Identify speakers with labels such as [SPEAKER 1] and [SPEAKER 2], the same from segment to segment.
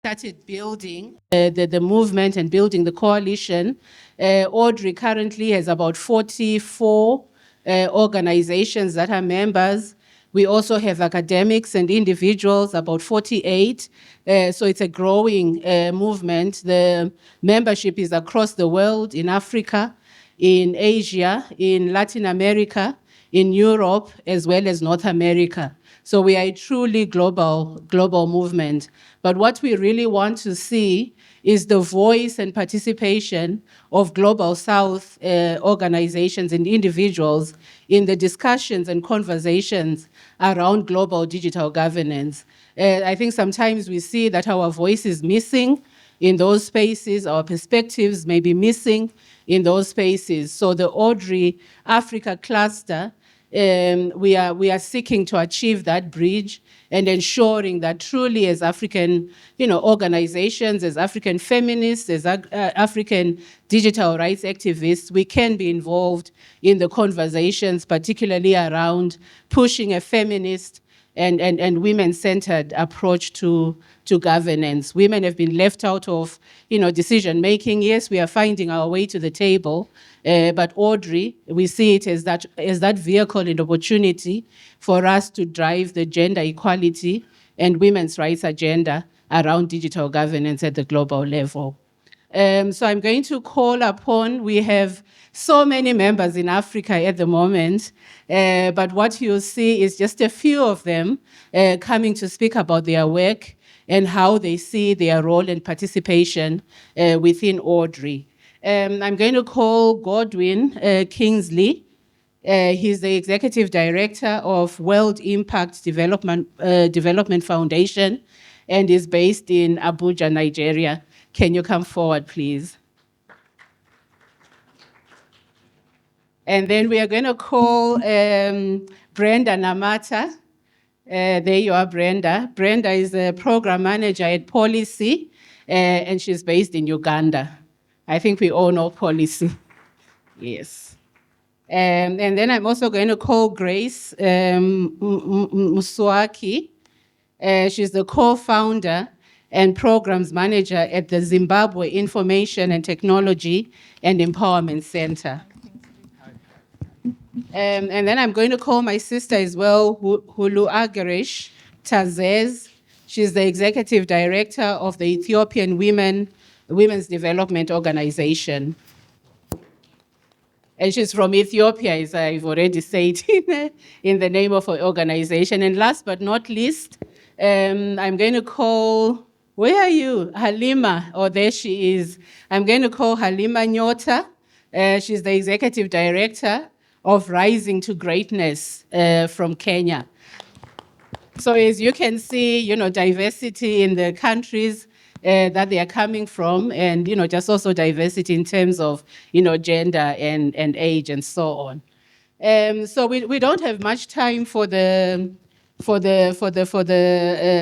[SPEAKER 1] started building the movement and building the coalition. AUDRi currently has about 44 organizations that are members. We also have academics and individuals, about 48. So it's a growing movement. The membership is across the world, in Africa, in Asia, in Latin America, in Europe, as well as North America. So we are a truly global movement. But what we really want to see is the voice and participation of Global South organizations and individuals in the discussions and conversations around global digital governance. I think sometimes we see that our voice is missing in those spaces, our perspectives may be missing in those spaces. So the AUDRi Africa cluster, we are seeking to achieve that bridge and ensuring that truly as African organizations, as African feminists, as African digital rights activists, we can be involved in the conversations, particularly around pushing a feminist and women-centered approach to governance. Women have been left out of decision-making. Yes, we are finding our way to the table, but AUDRi, we see it as that vehicle and opportunity for us to drive the gender equality and women's rights agenda around digital governance at the global level. So I'm going to call upon, we have so many members in Africa at the moment, but what you'll see is just a few of them coming to speak about their work and how they see their role and participation within AUDRi. I'm going to call Godwin Kingsley. He's the Executive Director of World Impact Development Foundation and is based in Abuja, Nigeria. Can you come forward, please? And then we are going to call Brenda Namata. There you are, Brenda. Brenda is the program manager at Policy, and she's based in Uganda. I think we all know Policy. Yes. And then I'm also going to call Grace Muswaki. She's the co-founder and programs manager at the Zimbabwe Information and Technology and Empowerment Center. And then I'm going to call my sister as well, AUDRi Tazez. She's the executive director of the Ethiopian Women's Development Organization. And she's from Ethiopia, as I've already said, in the name of her organization. And last but not least, I'm going to call, where are you? Hallima, oh, there she is. I'm going to call Hallima Nyota. She's the executive director of Rising to Greatness from Kenya. So as you can see, diversity in the countries that they are coming from, and just also diversity in terms of gender and age and so on. So we don't have much time for the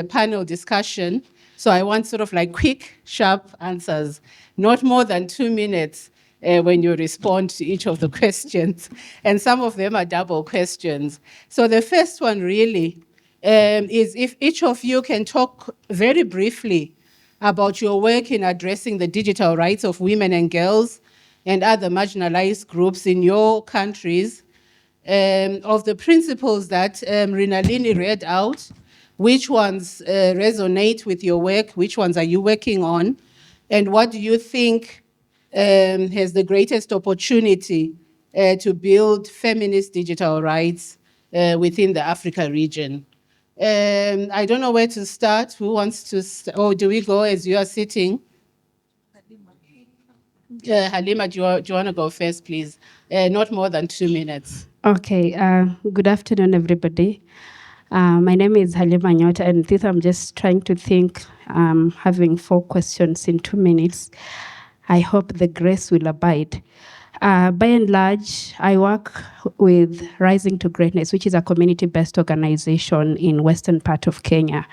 [SPEAKER 1] panel discussion. So I want sort of like quick, sharp answers, not more than 2 minutes when you respond to each of the questions. And some of them are double questions. So the first one really is if each of you can talk very briefly about your work in addressing the digital rights of women and girls and other marginalized groups in your countries, of the principles that Mrinalini read out, which ones resonate with your work, which ones are you working on, and what do you think has the greatest opportunity to build feminist digital rights within the Africa region? I don't know where to start. Who wants to start? Oh, do we go as you are sitting? Hallima, do you want to go first, please? Not more than 2 minutes.
[SPEAKER 2] Okay. Good afternoon, everybody. My name is Hallima Nyota, and this I'm just trying to think, having 4 questions in 2 minutes. I hope the grace will abide. By and large, I work with Rising to Greatness, which is a community-based organization in western part of Kenya.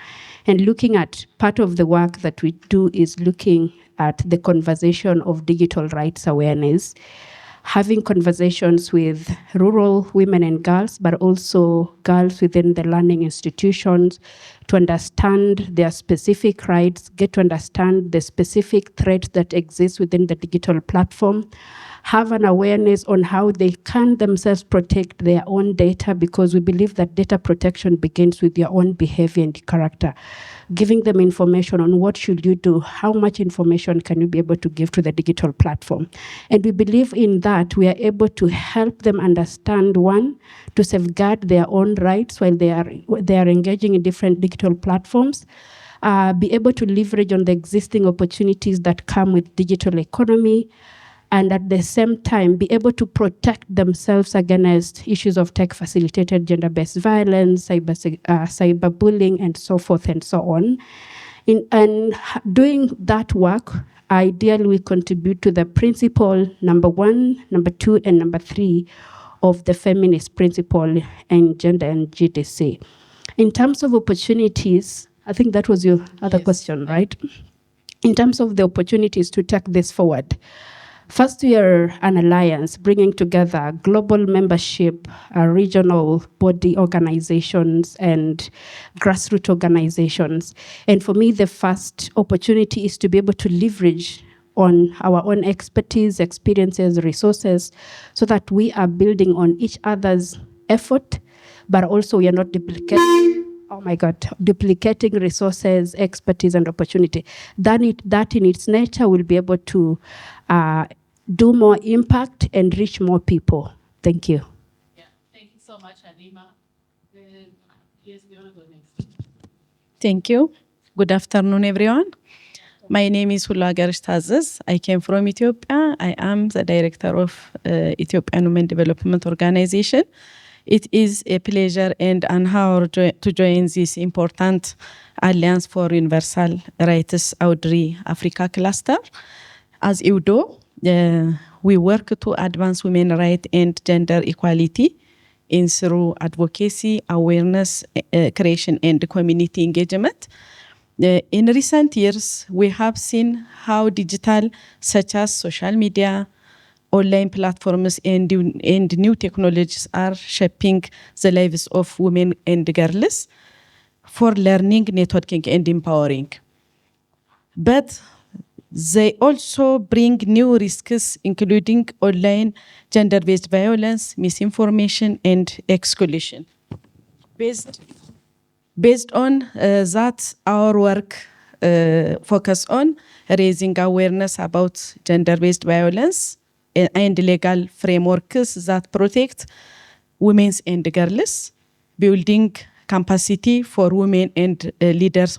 [SPEAKER 2] And looking at part of the work that we do is looking at the conversation of digital rights awareness, having conversations with rural women and girls, but also girls within the learning institutions, to understand their specific rights, get to understand the specific threats that exist within the digital platform, have an awareness on how they can themselves protect their own data, because we believe that data protection begins with your own behavior and character. Giving them information on what should you do, how much information can you be able to give to the digital platform. And we believe in that we are able to help them understand, one, to safeguard their own rights while they are engaging in different digital platforms, be able to leverage on the existing opportunities that come with digital economy, and at the same time be able to protect themselves against issues of tech-facilitated gender-based violence, cyberbullying, and so forth and so on. And doing that work, ideally we contribute to the principle number 1, number 2, and number 3 of the feminist principle in gender and GDC. In terms of opportunities, I think that was your other question, right? In terms of the opportunities to take this forward, first, we are an alliance bringing together global membership, regional body organizations, and grassroots organizations. And for me, the first opportunity is to be able to leverage on our own expertise, experiences, resources, so that we are building on each other's effort, but also we are not duplicating resources, expertise, and opportunity. That in its nature will be able to do more impact and reach more people. Thank you.
[SPEAKER 1] Yeah, thank you so much, Hallima. Yes, we want to go next.
[SPEAKER 3] Thank you. Good afternoon, everyone. My name is Hullagarish Tazes. I came from Ethiopia. I am the director of Ethiopian Women Development Organization. It is a pleasure and an honor to join this important Alliance for Universal Rights AUDRi Africa cluster. As AUDO, we work to advance women's rights and gender equality through advocacy, awareness creation, and community engagement. In recent years, we have seen how digital, such as social media, online platforms, and new technologies are shaping the lives of women and girls for learning, networking, and empowering. But they also bring new risks, including online gender-based violence, misinformation, and exclusion. Based on that, our work focus on raising awareness about gender-based violence and legal frameworks that protect women and girls, building capacity for women and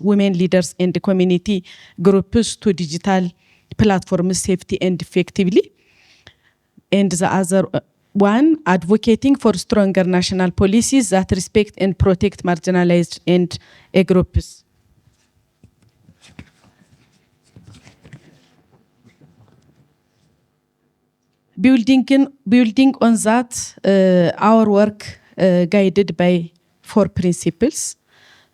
[SPEAKER 3] women leaders and community groups to digital platforms safely and effectively. And the other one, advocating for stronger national policies that respect and protect marginalized and groups. Building on that, our work guided by 4 principles.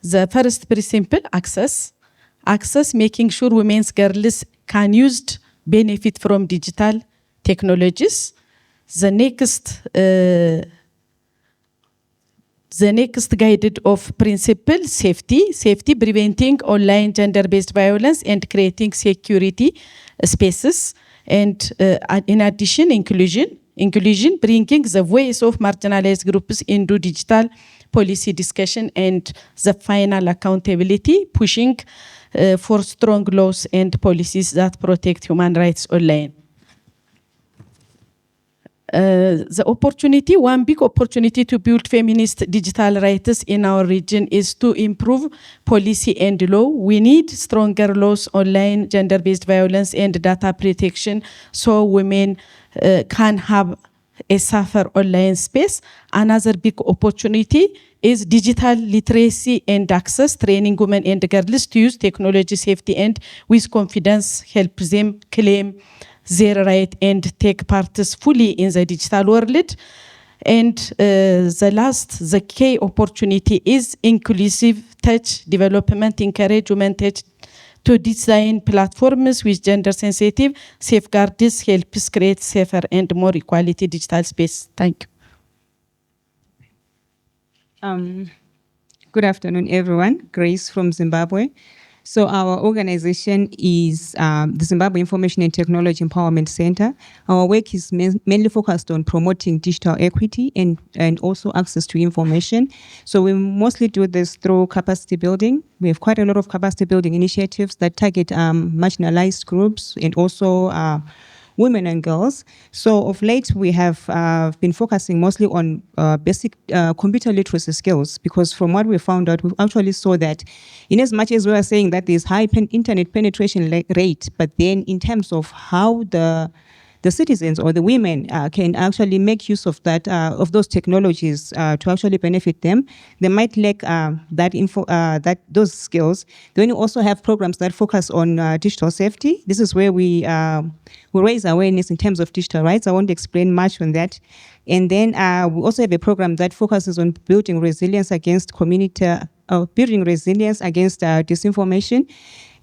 [SPEAKER 3] The first principle, access. Access, making sure women's girls can benefit from digital technologies. The next guided of principle, safety, preventing online gender-based violence and creating security spaces. And in addition, inclusion, bringing the voice of marginalized groups into digital policy discussion, and the final, accountability, pushing for strong laws and policies that protect human rights online. The opportunity, one big opportunity to build feminist digital rights in our region is to improve policy and law. We need stronger laws online, gender-based violence, and data protection so women can have a safer online space. Another big opportunity is digital literacy and access, training women and girls to use technology safety and with confidence, help them claim their right and take part fully in the digital world. And the key opportunity is inclusive tech development, encourage women tech to design platforms with gender sensitive safeguards, helps create safer and more equality digital space. Thank you.
[SPEAKER 4] Good afternoon, everyone. Grace from Zimbabwe. So our organization is the Zimbabwe Information and Technology Empowerment Center. Our work is mainly focused on promoting digital equity and also access to information. So we mostly do this through capacity building. We have quite a lot of capacity building initiatives that target marginalized groups and also women and girls. So of late, we have been focusing mostly on basic computer literacy skills, because from what we found out, we actually saw that in as much as we are saying that there's high internet penetration rate, but then in terms of how the citizens or the women can actually make use of that of those technologies to actually benefit them, they might lack those skills. Then we also have programs that focus on digital safety. This is where we raise awareness in terms of digital rights. I won't explain much on that. And then we also have a program that focuses on building resilience against disinformation.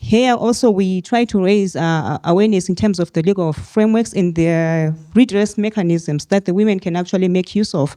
[SPEAKER 4] Here also we try to raise awareness in terms of the legal frameworks and the redress mechanisms that the women can actually make use of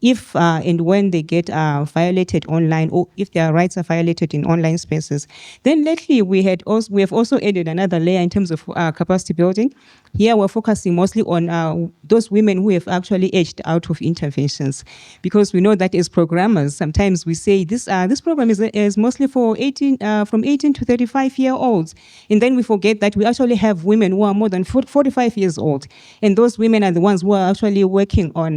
[SPEAKER 4] if and when they get violated online, or if their rights are violated in online spaces. Then lately we have also added another layer in terms of capacity building. Here we're focusing mostly on those women who have actually aged out of interventions, because we know that as programmers, sometimes we say this program is mostly for from 18 to 35-year-olds, and then we forget that we actually have women who are more than 45 years old, and those women are the ones who are actually working on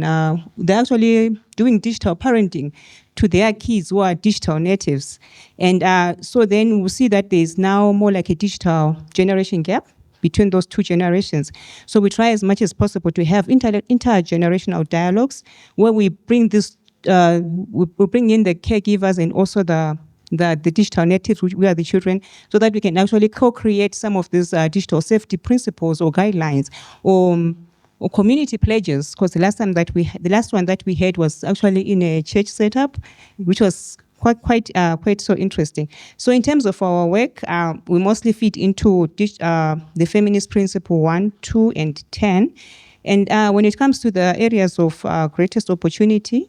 [SPEAKER 4] they're actually doing digital parenting to their kids who are digital natives. And so then we'll see that there's now more like a digital generation gap between those two generations. So we try as much as possible to have intergenerational dialogues where we bring this, we bring in the caregivers and also the digital natives, which we are the children, so that we can actually co-create some of these digital safety principles or guidelines or community pledges. Because the last one that we had was actually in a church setup, which was quite so interesting. So in terms of our work, we mostly fit into the feminist principle 1, 2, and 10. And when it comes to the areas of greatest opportunity,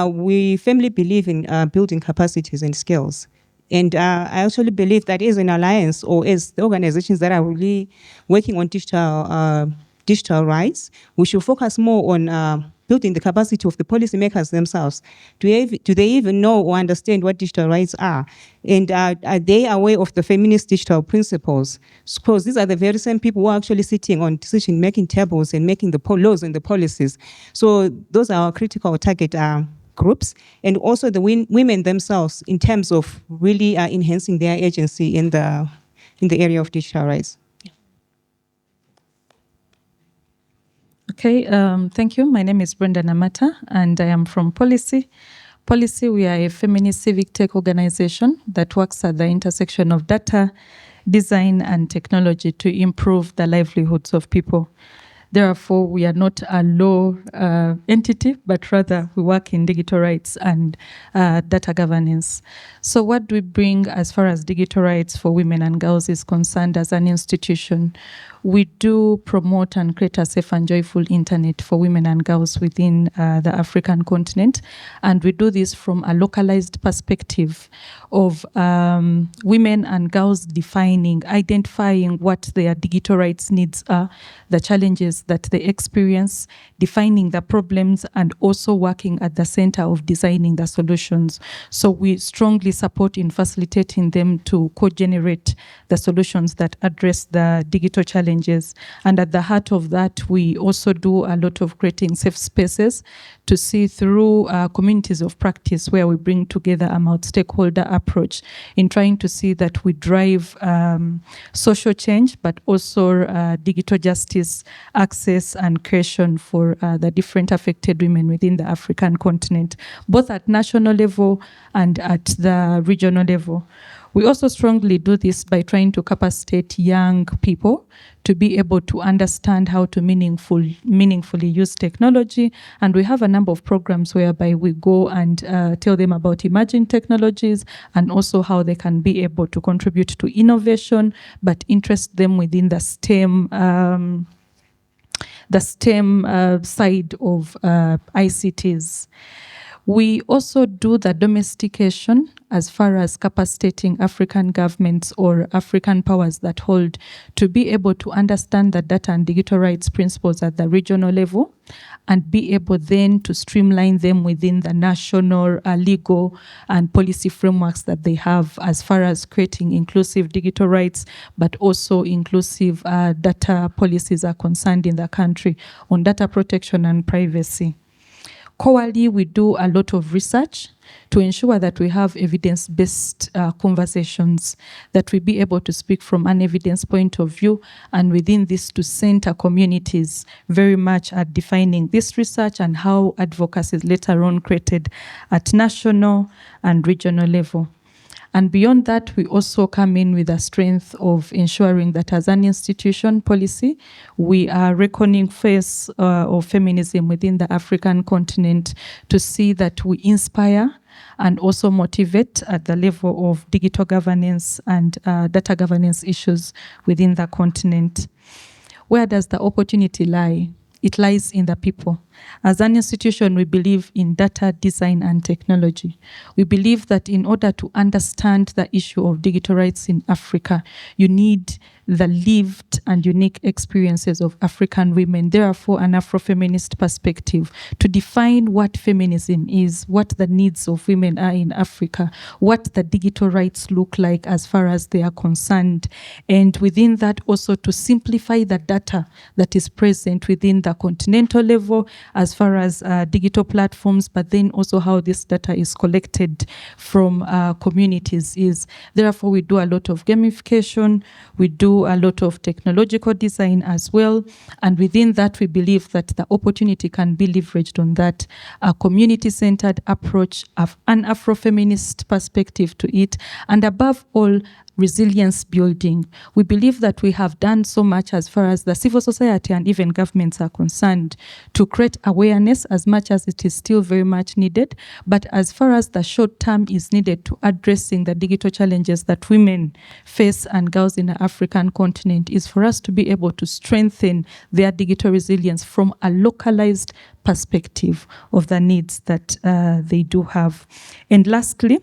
[SPEAKER 4] we firmly believe in building capacities and skills. And I actually believe that as an alliance or as the organizations that are really working on digital rights, we should focus more on building the capacity of the policymakers themselves. Do they even know or understand what digital rights are? And are they aware of the feminist digital principles? Because these are the very same people who are actually sitting on decision-making tables and making the laws and the policies. So those are our critical target groups, and also the women themselves in terms of really enhancing their agency in the area of digital rights.
[SPEAKER 5] Okay, thank you. My name is Brenda Namata, and I am from Policy. Policy, we are a feminist civic tech organization that works at the intersection of data, design, and technology to improve the livelihoods of people. Therefore, we are not a law entity, but rather we work in digital rights and data governance. So what do we bring as far as digital rights for women and girls is concerned as an institution? We do promote and create a safe and joyful internet for women and girls within the African continent. And we do this from a localized perspective of women and girls identifying what their digital rights needs are, the challenges that they experience, defining the problems, and also working at the center of designing the solutions. So we strongly support in facilitating them to co-generate the solutions that address the digital challenges. And at the heart of that, we also do a lot of creating safe spaces to see through communities of practice where we bring together a multi-stakeholder approach in trying to see that we drive social change, but also digital justice, access and creation for the different affected women within the African continent, both at national level and at the regional level. We also strongly do this by trying to capacitate young people to be able to understand how to meaningfully use technology. And we have a number of programs whereby we go and tell them about emerging technologies and also how they can be able to contribute to innovation, but interest them within the STEM side of ICTs. We also do the domestication as far as capacitating African governments or African powers that hold to be able to understand the data and digital rights principles at the regional level and be able then to streamline them within the national legal and policy frameworks that they have as far as creating inclusive digital rights, but also inclusive data policies are concerned in the country on data protection and privacy. Coally, we do a lot of research to ensure that we have evidence-based conversations, that we be able to speak from an evidence point of view, and within this to center communities very much at defining this research and how advocacy is later on created at national and regional level. And beyond that, we also come in with a strength of ensuring that as an institution policy, we are reckoning face of feminism within the African continent to see that we inspire and also motivate at the level of digital governance and data governance issues within the continent. Where does the opportunity lie? It lies in the people. As an institution, we believe in data, design, and technology. We believe that in order to understand the issue of digital rights in Africa, you need the lived and unique experiences of African women, therefore an Afrofeminist perspective, to define what feminism is, what the needs of women are in Africa, what the digital rights look like as far as they are concerned, and within that also to simplify the data that is present within the continental level as far as digital platforms, but then also how this data is collected from communities is. Therefore, we do a lot of gamification, we do a lot of technological design as well, and within that we believe that the opportunity can be leveraged on that, a community-centered approach, of an Afrofeminist perspective to it, and above all, resilience building. We believe that we have done so much as far as the civil society and even governments are concerned to create awareness as much as it is still very much needed. But as far as the short term is needed to addressing the digital challenges that women face and girls in the African continent is for us to be able to strengthen their digital resilience from a localized perspective of the needs that they do have. And lastly,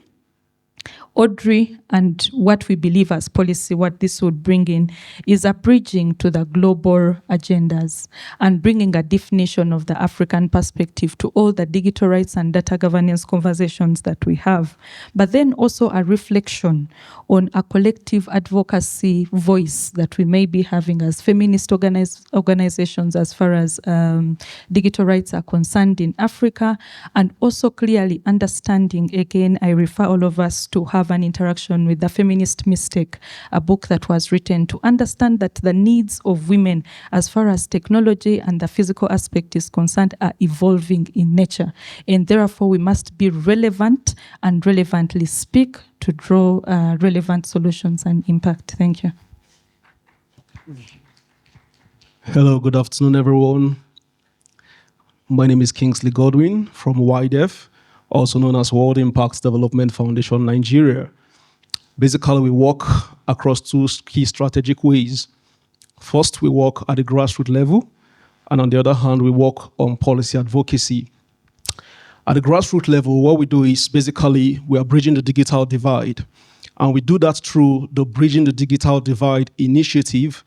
[SPEAKER 5] AUDRi and what we believe as policy, what this would bring in is a bridging to the global agendas and bringing a definition of the African perspective to all the digital rights and data governance conversations that we have, but then also a reflection on a collective advocacy voice that we may be having as feminist organizations as far as digital rights are concerned in Africa, and also clearly understanding, again, I refer all of us to have an interaction with the Feminist Mistake, a book that was written to understand that the needs of women as far as technology and the physical aspect is concerned are evolving in nature. And therefore we must be relevant and relevantly speak to draw relevant solutions and impact. Thank you.
[SPEAKER 6] Hello, good afternoon, everyone. My name is Kingsley Godwin from YDEF, also known as World Impact Development Foundation Nigeria. Basically, we work across two key strategic ways. First, we work at the grassroots level, and on the other hand, we work on policy advocacy. At the grassroots level, what we do is basically we are bridging the digital divide, and we do that through the Bridging the Digital Divide initiative,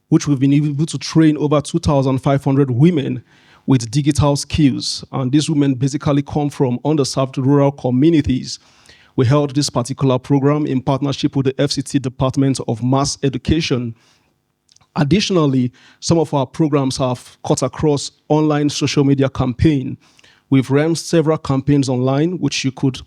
[SPEAKER 6] which we've been able to train over 2,500 women with digital skills. And these women basically come from underserved rural communities. We held this particular program in partnership with the FCT Department of Mass Education. Additionally, some of our programs have cut across online social media campaign. We've run several campaigns online, which you could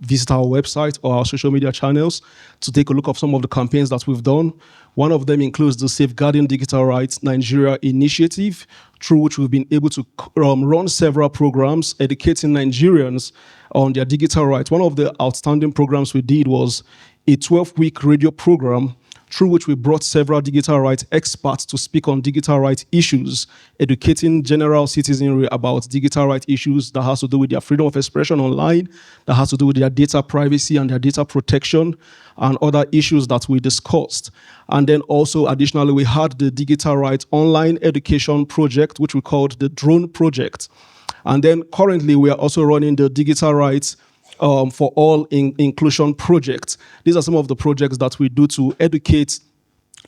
[SPEAKER 6] visit our website or our social media channels to take a look at some of the campaigns that we've done. One of them includes the Safeguarding Digital Rights Nigeria initiative, through which we've been able to run several programs educating Nigerians on their digital rights. One of the outstanding programs we did was a 12-week radio program through which we brought several digital rights experts to speak on digital rights issues, educating general citizenry about digital rights issues that has to do with their freedom of expression online, that has to do with their data privacy and their data protection, and other issues that we discussed. And then also, additionally, we had the digital rights online education project, which we called the Drone Project. And then currently, we are also running the Digital Rights for All Inclusion project. These are some of the projects that we do to educate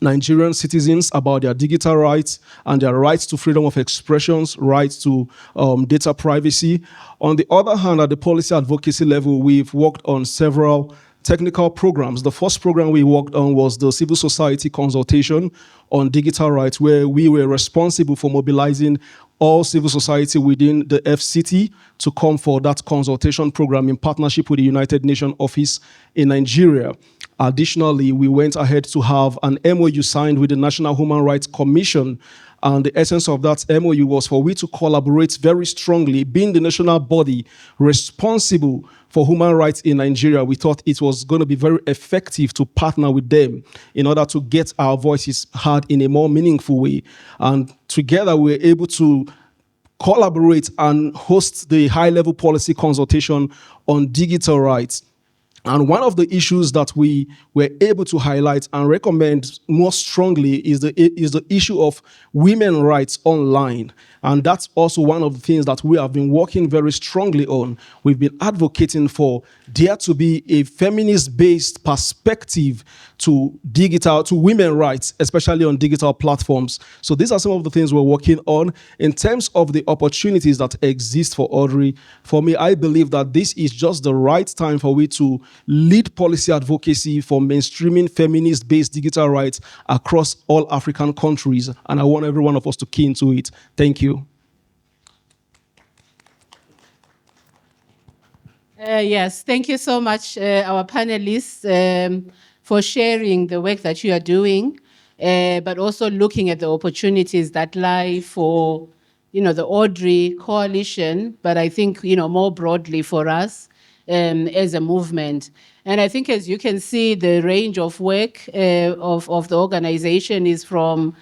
[SPEAKER 6] Nigerian citizens about their digital rights and their rights to freedom of expressions, rights to data privacy. On the other hand, at the policy advocacy level, we've worked on several technical programs. The first program we worked on was the civil society consultation on digital rights, where we were responsible for mobilizing all civil society within the FCT to come for that consultation program in partnership with the United Nations office in Nigeria. Additionally, we went ahead to have an MOU signed with the National Human Rights Commission. And the essence of that MOU was for we to collaborate very strongly, being the national body responsible for human rights in Nigeria. We thought it was going to be very effective to partner with them in order to get our voices heard in a more meaningful way. And together we were able to collaborate and host the high-level policy consultation on digital rights. And one of the issues that we were able to highlight and recommend more strongly is the issue of women's rights online. And that's also one of the things that we have been working very strongly on. We've been advocating for there to be a feminist-based perspective to women's rights, especially on digital platforms. So these are some of the things we're working on. In terms of the opportunities that exist for AUDRi, for me, I believe that this is just the right time for we to lead policy advocacy for mainstreaming feminist-based digital rights across all African countries. And I want every one of us to key into it. Thank you.
[SPEAKER 1] Yes, thank you so much, our panelists, for sharing the work that you are doing, but also looking at the opportunities that lie for, the AUDRi coalition, but I think, more broadly for us as a movement. And I think, as you can see, the range of work of the organization is from,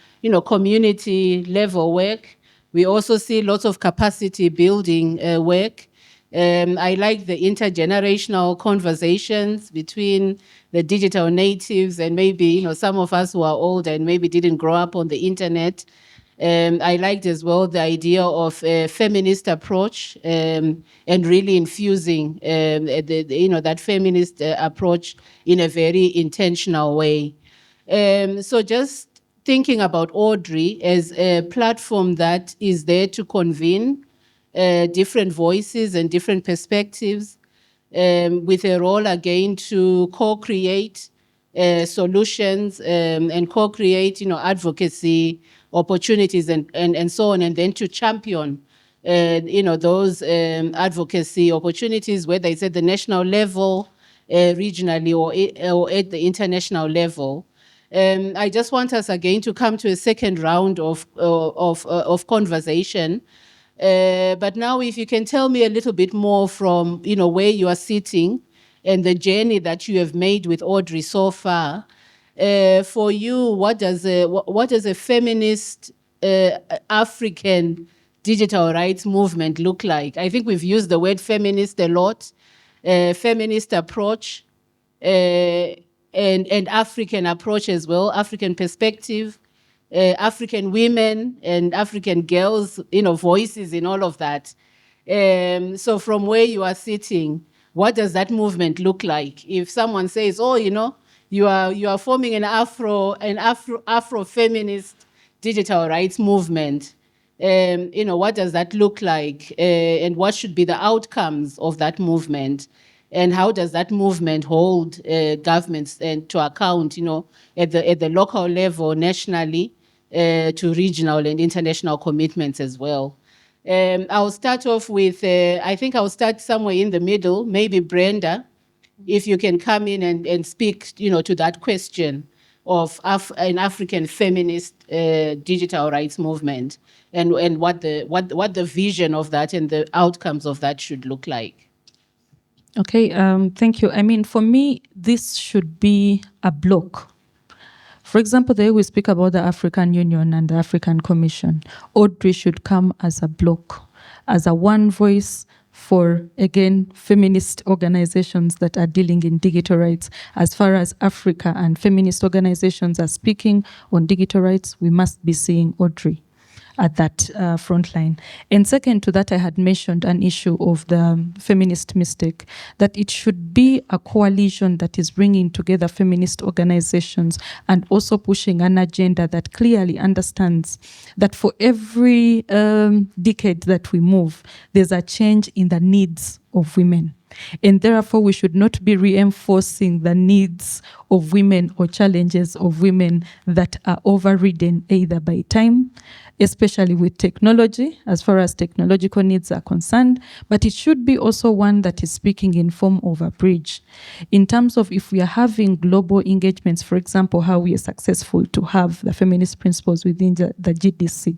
[SPEAKER 1] community level work. We also see lots of capacity building work. I like the intergenerational conversations between the digital natives and maybe, some of us who are older and maybe didn't grow up on the internet. I liked as well the idea of a feminist approach and really infusing that feminist approach in a very intentional way. So just thinking about AUDRi as a platform that is there to convene different voices and different perspectives, with a role again to co-create solutions and co-create, advocacy opportunities and so on, and then to champion, those advocacy opportunities, whether it's at the national level, regionally, or at the international level. I just want us again to come to a second round of conversation. But now, if you can tell me a little bit more from where you are sitting and the journey that you have made with AUDRi so far. For you, what does a feminist African digital rights movement look like? I think we've used the word feminist a lot. Feminist approach and African approach as well, African perspective. African women and African girls, voices in all of that. So from where you are sitting, what does that movement look like? If someone says, oh, you are forming an Afro-feminist digital rights movement, what does that look like? And what should be the outcomes of that movement? And how does that movement hold governments to account, at the local level, nationally, to regional and international commitments as well? I'll start off with, I think I'll start somewhere in the middle, maybe Brenda, if you can come in and speak, to that question of an African feminist digital rights movement and what the vision of that and the outcomes of that should look like.
[SPEAKER 5] Okay, thank you. I mean, for me, this should be a block. For example, there we speak about the African Union and the African Commission. AUDRi should come as a block, as a one voice for, again, feminist organizations that are dealing in digital rights. As far as Africa and feminist organizations are speaking on digital rights, we must be seeing AUDRi. at that front line. And second to that, I had mentioned an issue of the feminist mistake, that it should be a coalition that is bringing together feminist organizations and also pushing an agenda that clearly understands that for every decade that we move, there's a change in the needs of women. And therefore, we should not be reinforcing the needs of women or challenges of women that are overridden either by time, especially with technology, as far as technological needs are concerned, but it should be also one that is speaking in form of a bridge. In terms of if we are having global engagements, for example, how we are successful to have the feminist principles within the GDC,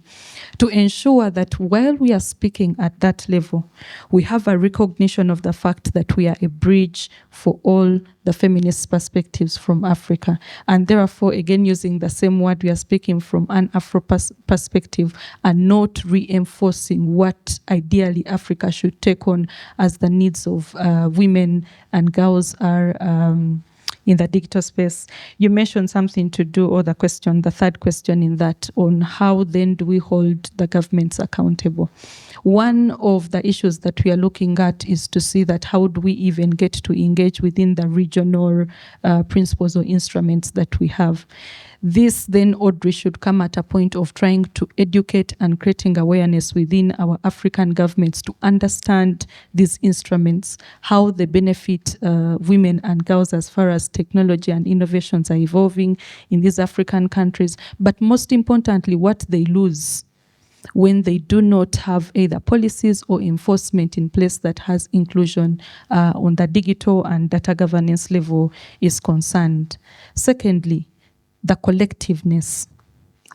[SPEAKER 5] to ensure that while we are speaking at that level, we have a recognition of the fact that we are a bridge for all the feminist perspectives from Africa. And therefore, again, using the same word, we are speaking from an Afro perspective and not reinforcing what ideally Africa should take on as the needs of women and girls are in the digital space. You mentioned something to do, or the third question in that, on how then do we hold the governments accountable? One of the issues that we are looking at is to see that how do we even get to engage within the regional principles or instruments that we have. This then, AUDRi, should come at a point of trying to educate and creating awareness within our African governments to understand these instruments, how they benefit women and girls as far as technology and innovations are evolving in these African countries, but most importantly, what they lose when they do not have either policies or enforcement in place that has inclusion on the digital and data governance level is concerned. Secondly, the collectiveness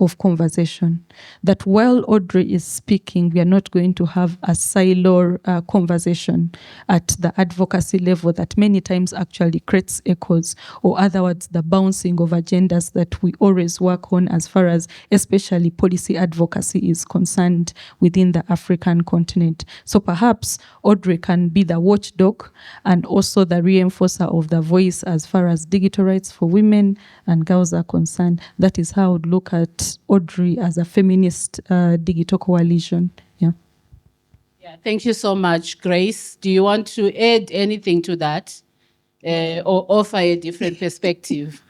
[SPEAKER 5] of conversation, that while AUDRi is speaking, we are not going to have a silo conversation at the advocacy level that many times actually creates echoes, or other words, the bouncing of agendas that we always work on as far as especially policy advocacy is concerned within the African continent. So perhaps AUDRi can be the watchdog and also the reinforcer of the voice as far as digital rights for women and girls are concerned. That is how I would look at AUDRi as a feminist digital coalition. Yeah.
[SPEAKER 1] Thank you so much, Grace. Do you want to add anything to that or offer a different perspective?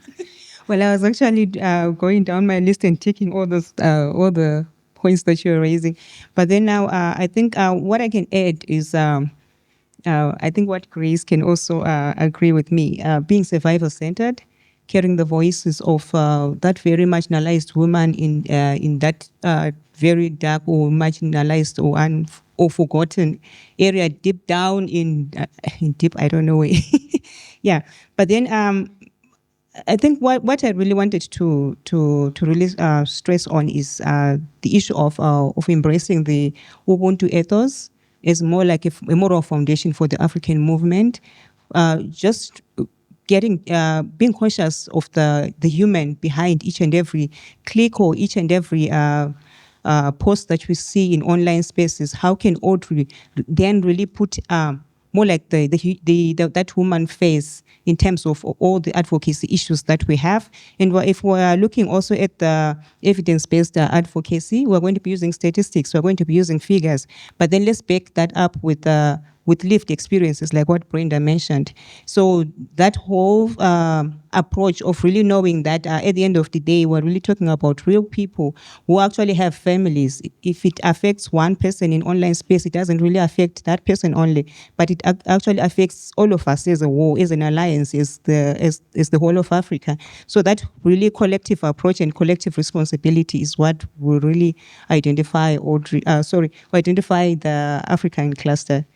[SPEAKER 4] Well, I was actually going down my list and taking all the points that you're raising. But then now I think what I can add is I think what Grace can also agree with me, being survival-centered, carrying the voices of that very marginalized woman in that very dark or marginalized or forgotten area deep down in deep, I don't know where. Yeah, but then I think what I really wanted to really stress on is the issue of embracing the Ubuntu ethos as more like a moral foundation for the African movement. Just being conscious of the human behind each and every click or each and every post that we see in online spaces. How can AUDRi then really put more like that woman face in terms of all the advocacy issues that we have? And if we're looking also at the evidence-based advocacy, we're going to be using statistics, we're going to be using figures, but then let's back that up with lived experiences like what Brenda mentioned. So that whole approach of really knowing that at the end of the day, we're really talking about real people who actually have families. If it affects one person in online space, it doesn't really affect that person only, but it actually affects all of us as a whole, as an alliance, as the whole of Africa. So that really collective approach and collective responsibility is what will really identify identify the African cluster.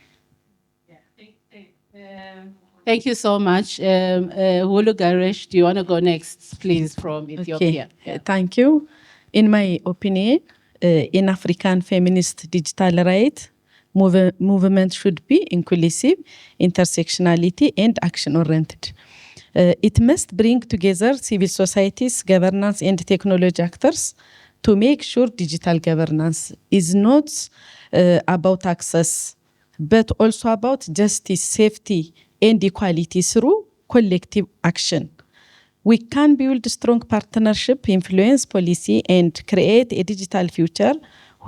[SPEAKER 1] Thank you so much. Hulu Garesh, do you want to go next, please, from Ethiopia?
[SPEAKER 3] Okay. Thank you. In my opinion, in African feminist digital right, movement should be inclusive, intersectionality, and action-oriented. It must bring together civil societies, governance, and technology actors to make sure digital governance is not about access, but also about justice, safety, and equality through collective action. We can build strong partnership, influence policy, and create a digital future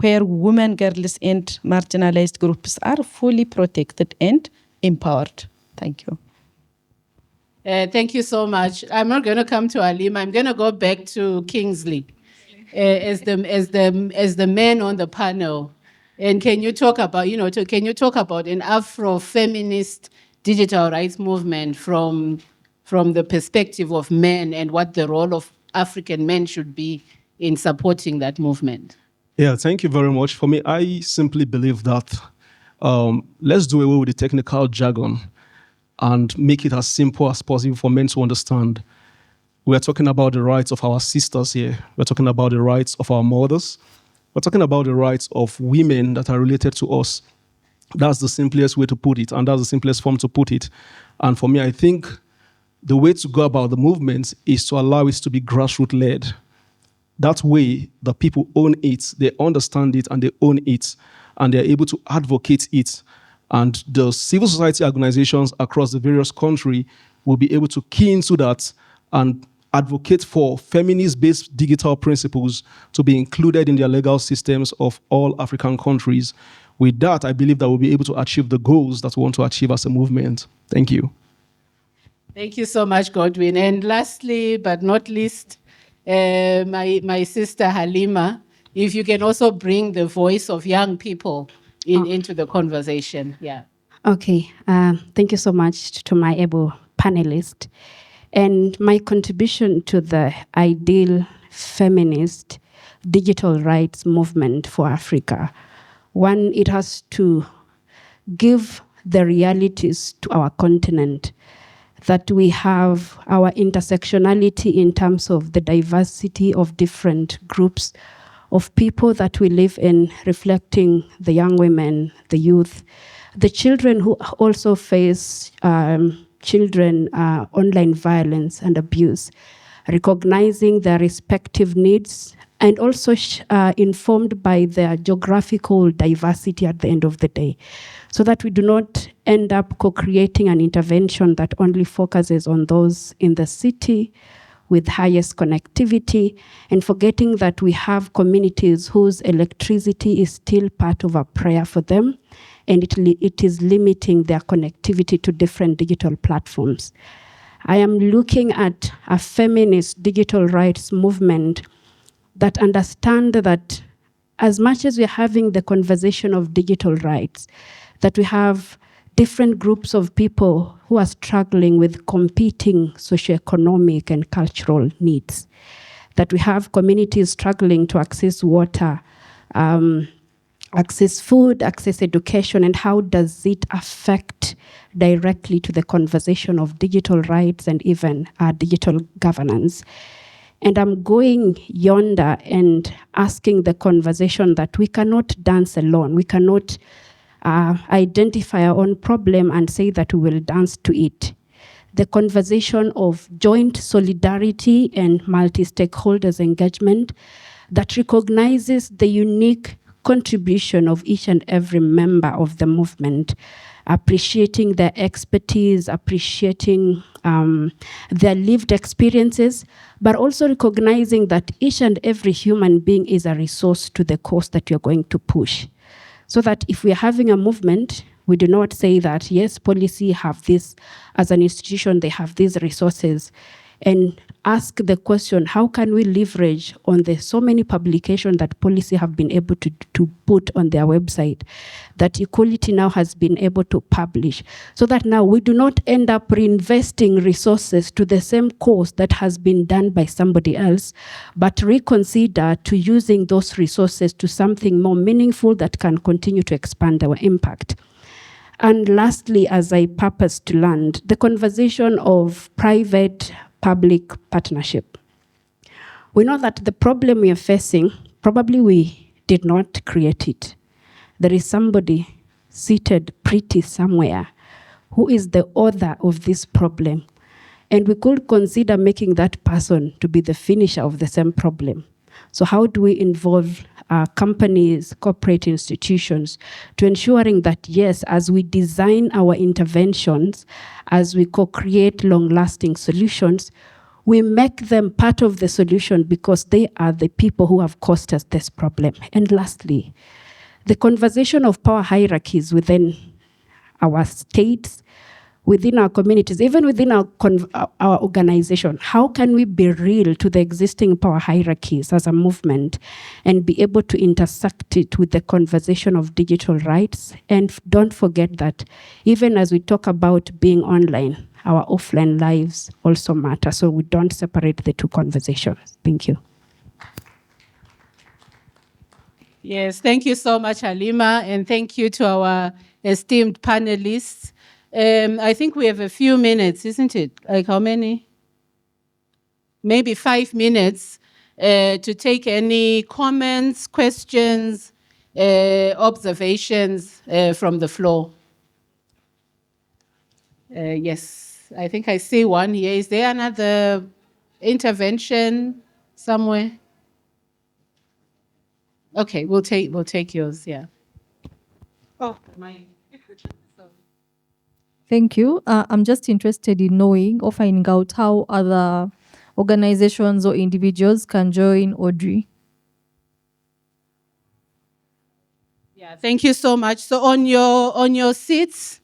[SPEAKER 3] where women, girls, and marginalized groups are fully protected and empowered. Thank you.
[SPEAKER 1] Thank you so much. I'm not going to come to Hallima. I'm going to go back to Kingsley as the man on the panel. And can you talk about, an Afro-feminist digital rights movement from the perspective of men and what the role of African men should be in supporting that movement?
[SPEAKER 6] Yeah, thank you very much. For me, I simply believe that let's do away with the technical jargon and make it as simple as possible for men to understand. We're talking about the rights of our sisters here. We're talking about the rights of our mothers. We're talking about the rights of women that are related to us. That's the simplest way to put it, and that's the simplest form to put it. And for me, I think the way to go about the movement is to allow it to be grassroots-led. That way, the people own it, they understand it, and they own it, and they're able to advocate it. And the civil society organizations across the various countries will be able to key into that and advocate for feminist-based digital principles to be included in their legal systems of all African countries. With that, I believe that we'll be able to achieve the goals that we want to achieve as a movement. Thank you.
[SPEAKER 1] Thank you so much, Godwin. And lastly, but not least, my sister Hallima, if you can also bring the voice of young people into the conversation. Yeah.
[SPEAKER 2] Okay, thank you so much to my able panelist. And my contribution to the ideal feminist digital rights movement for Africa, one, it has to give the realities to our continent, that we have our intersectionality in terms of the diversity of different groups of people that we live in, reflecting the young women, the youth, the children who also face online violence and abuse, recognizing their respective needs, and also informed by their geographical diversity at the end of the day, so that we do not end up co-creating an intervention that only focuses on those in the city with highest connectivity, and forgetting that we have communities whose electricity is still part of a prayer for them, and it is limiting their connectivity to different digital platforms. I am looking at a feminist digital rights movement that understand that as much as we're having the conversation of digital rights, that we have different groups of people who are struggling with competing socioeconomic and cultural needs, that we have communities struggling to access water, access food, access education, and how does it affect directly to the conversation of digital rights and even digital governance. And I'm going yonder and asking the conversation that we cannot dance alone. We cannot identify our own problem and say that we will dance to it. The conversation of joint solidarity and multi-stakeholders engagement that recognizes the unique contribution of each and every member of the movement, appreciating their expertise, appreciating their lived experiences, but also recognizing that each and every human being is a resource to the cause that you're going to push. So that if we're having a movement, we do not say that, yes, policy have this, as an institution, they have these resources, and ask the question, how can we leverage on the so many publications that policy have been able to put on their website, that Equality Now has been able to publish, so that now we do not end up reinvesting resources to the same cause that has been done by somebody else, but reconsider to using those resources to something more meaningful that can continue to expand our impact. And lastly, as I purpose to land, the conversation of private-public partnership. We know that the problem we are facing, probably we did not create it. There is somebody seated pretty somewhere who is the author of this problem. And we could consider making that person to be the finisher of the same problem. So how do we involve companies, corporate institutions, to ensuring that, yes, as we design our interventions, as we co-create long-lasting solutions, we make them part of the solution because they are the people who have caused us this problem. And lastly, the conversation of power hierarchies within our states, within our communities, even within our organization. How can we be real to the existing power hierarchies as a movement and be able to intersect it with the conversation of digital rights? And don't forget that even as we talk about being online, our offline lives also matter. So we don't separate the two conversations. Thank you.
[SPEAKER 1] Yes, thank you so much, Hallima, and thank you to our esteemed panelists. I think we have a few minutes, isn't it? Like how many? Maybe 5 minutes to take any comments, questions, observations from the floor. Yes, I think I see one here. Is there another intervention somewhere? Okay, we'll take yours, yeah. Oh, my.
[SPEAKER 7] Thank you. I'm just interested in knowing or finding out how other organizations or individuals can join AUDRi.
[SPEAKER 1] Yeah, thank you so much. So on your seats,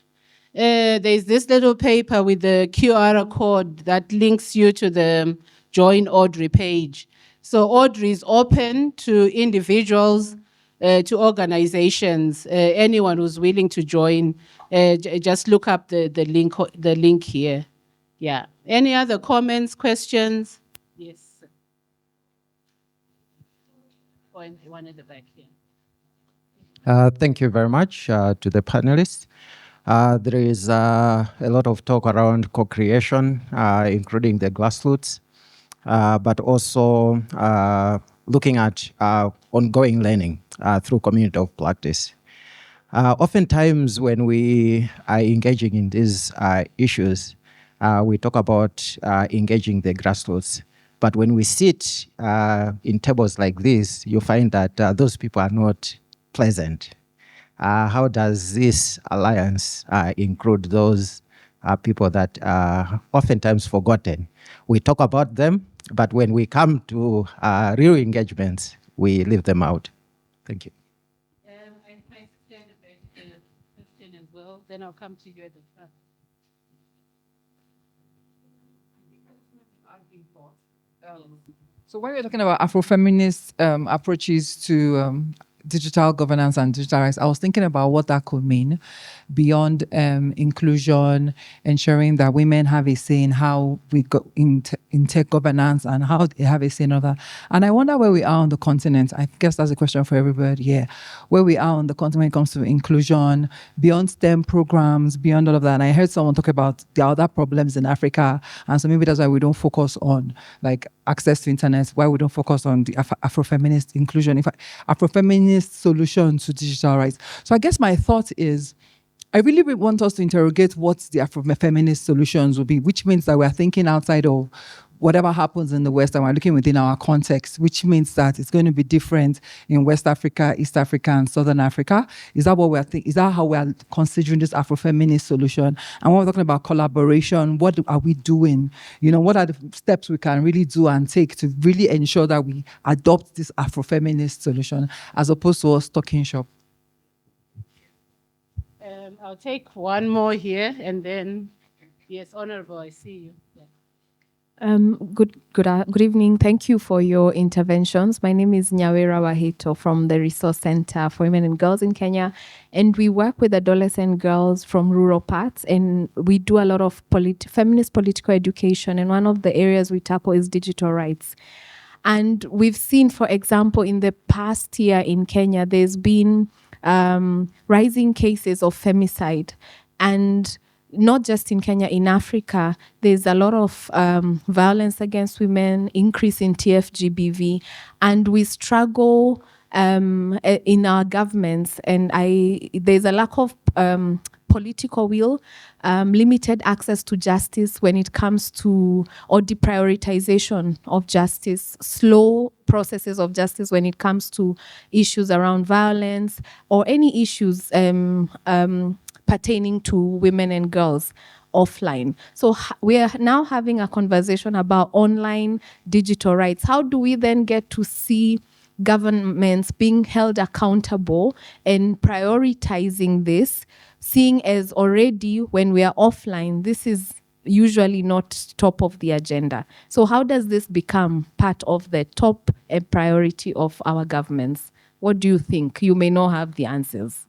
[SPEAKER 1] there's this little paper with the QR code that links you to the Join AUDRi page. So AUDRi is open to individuals, to organizations, anyone who's willing to join. Just look up the link here. Yeah. Any other comments, questions? Yes. One at the back here.
[SPEAKER 8] Thank you very much to the panelists. There is a lot of talk around co-creation, including the grassroots, but also looking at ongoing learning through community of practice. Oftentimes when we are engaging in these issues, we talk about engaging the grassroots. But when we sit in tables like this, you find that those people are not present. How does this alliance include those people that are oftentimes forgotten? We talk about them, but when we come to real engagements, we leave them out. Thank you.
[SPEAKER 1] I stand a question as well, then I'll come to you at the front.
[SPEAKER 9] So when we're talking about Afrofeminist approaches to digital governance and digital rights, I was thinking about what that could mean beyond inclusion, ensuring that women have a say in how we go in tech governance and how they have a say in other. And I wonder where we are on the continent. I guess that's a question for everybody here. Where we are on the continent when it comes to inclusion, beyond STEM programs, beyond all of that. And I heard someone talk about the other problems in Africa. And so maybe that's why we don't focus on like access to internet, why we don't focus on the Afrofeminist inclusion, Afrofeminist solution to digital rights. So I guess my thought is, I really want us to interrogate what the Afrofeminist solutions will be, which means that we're thinking outside of whatever happens in the West and we're looking within our context, which means that it's going to be different in West Africa, East Africa, and Southern Africa. Is that what we're thinking? Is that how we're considering this Afrofeminist solution? And when we're talking about collaboration, what are we doing? You know, what are the steps we can really do and take to really ensure that we adopt this Afrofeminist solution as opposed to us talking shop?
[SPEAKER 1] I'll take one more here and then, yes, Honorable, I see you. Yeah.
[SPEAKER 7] Good evening. Thank you for your interventions. My name is Nyawera Wahito from the Resource Center for Women and Girls in Kenya, and we work with adolescent girls from rural parts, and we do a lot of feminist political education, and one of the areas we tackle is digital rights. And we've seen, for example, in the past year in Kenya, there's been rising cases of femicide, and not just in Kenya, in Africa, there's a lot of violence against women, increase in TFGBV, and we struggle in our governments, and there's a lack of political will, limited access to justice when it comes to, or deprioritization of justice, slow processes of justice when it comes to issues around violence or any issues pertaining to women and girls. offline. So we are now having a conversation about online digital rights. How do we then get to see governments being held accountable and prioritizing this, seeing as already when we are offline, this is usually not top of the agenda. So how does this become part of the top priority of our governments? What do you think? You may not have the answers.